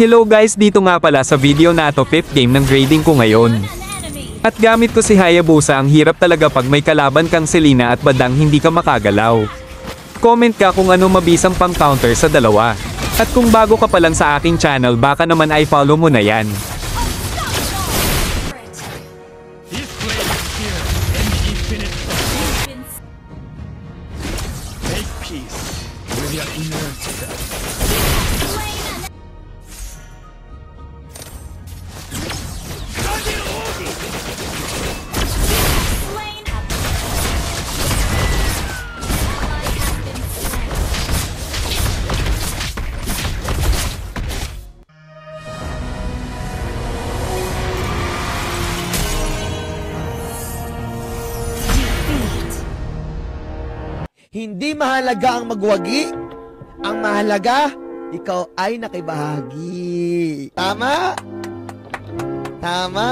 Hello guys, dito nga pala sa video na to 5th game ng grading ko ngayon. At gamit ko si Hayabusa. Ang hirap talaga pag may kalaban kang Selena at badang hindi ka makagalaw. Comment ka kung ano mabisang pang counter sa dalawa. At kung bago ka pa lang sa aking channel baka naman ay follow mo na yan. Hindi mahalaga ang magwagi. Ang mahalaga, ikaw ay nakibahagi. Tama? Tama.